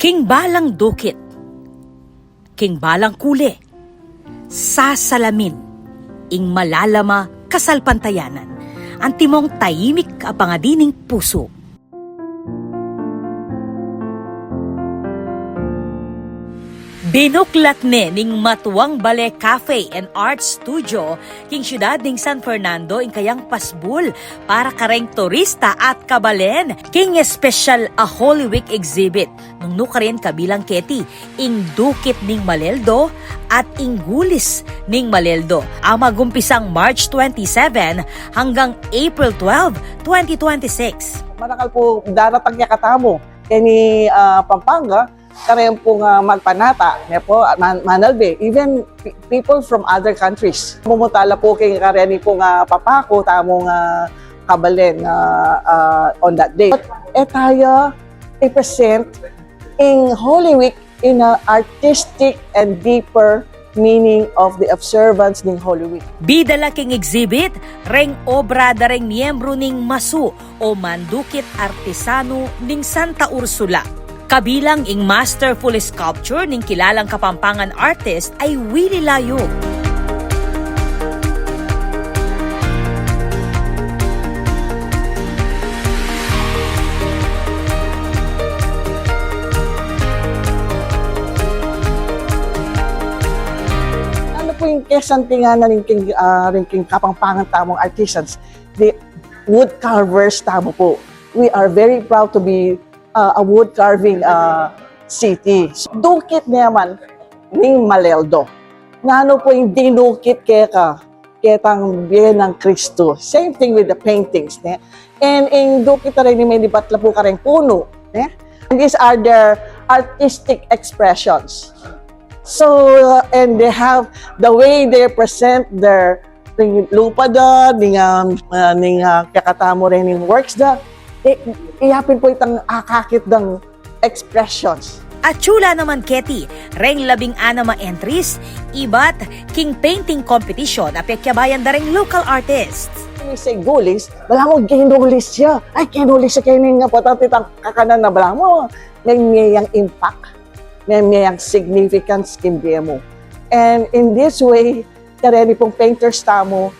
King Balang Dukit, King Balang Kule, Sasalamin, ing malalama kasalpantayanan, ang timong tahimik apangadining puso. Binuklat ning Matuwang Ballet Cafe and Art Studio king syudad ning San Fernando ing kayang pasbul para kareng turista at kabalen king special a Holy Week exhibit nung nukarin kabilang keti ing Dukit ning Maleldo at ing Gulis ning Maleldo ang magumpisang March 27 hanggang April 12, 2026. Manakal po daratang niya katamo kani Pampanga karem po nga magpanata niya po manalbe even people from other countries mumutala po kay kareni po nga papako tamo nga kabalen on that day but tayo i-present in Holy Week in an artistic and deeper meaning of the observance ning Holy Week. Bidala king exhibit, reng obra da reng miyembro ning Masu o Mandukit Artisano ning Santa Ursula. Kabilang ing masterful sculpture ning kilalang Kapampangan artist ay Willie Layo. Yung kesantingan ng king Kapampangan tamong artisans, the wood carvers tamo po. We are very proud to be a wood carving city. Dukit naman ning Maleldo. Nano po yung dinukit ketang biyen ng Kristo. Same thing with the paintings. Ne? And in Dukit rin may libatla po kareng puno. Ne? And these are their artistic expressions. So, and they have the way they present their lupa da, ning kakatamo rin yung works da, iyapin po itang akakit ng expressions. At chula naman keti, reng 11 entries, iba't king painting competition apekyabayan da reng local artists. When we say gulis, bala mo ginulis siya. Ay, ginulis siya kayo nga patatitang kakanan na bala mo. May miyang impact. May miyang significance kimbiya mo. And in this way, kareni pong painters tamo,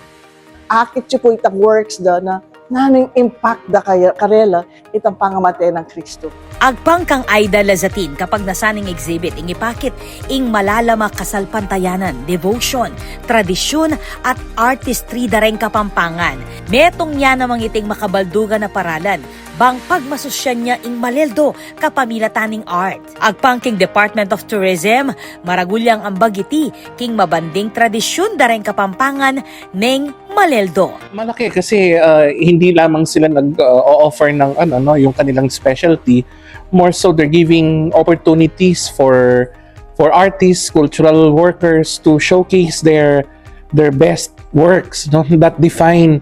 akit siya po itang works da na nanong impact da karela itang pangamate ng Kristo. Agpang kang Aida Lazatin kapag nasaning exhibit ing ipakit ing malalama kasalpantayanan, devotion, tradisyon at artistry da rin Kapampangan. Metong niya namang iting makabaldugan na paralan bang pagmasusyan niya ing Maleldo kapamilataning art. Agpang king Department of Tourism, maragulyang ang bagiti king mabanding tradisyon da rin Kapampangan ning Maleldo. Malaki kasi hindi lamang sila nag-offer ng yung kanilang specialty, more so they're giving opportunities for artists, cultural workers to showcase their best works, no, that define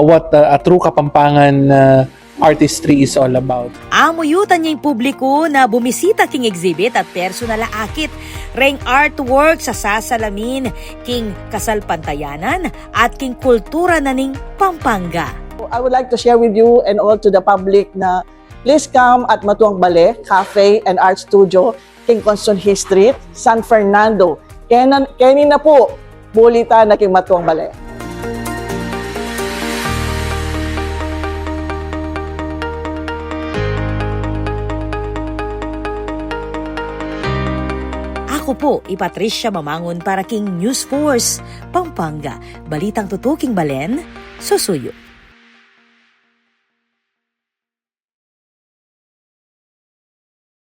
what a true Kapampangan artistry is all about. Amuyutan niya yung publiko na bumisita king exhibit at personal akit reng artwork sa sasalamin king kasalpantayanan at king kultura na ning Pampanga. I would like to share with you and all to the public na please come at Matuwang Ballet Cafe and Art Studio, King Constantine Street, San Fernando. Kani na po, bulita na King Matuwang Ballet. Ako po, Patricia Mamangon para king News Force, Pampanga. Balitang tutuking Balen, Susuyo.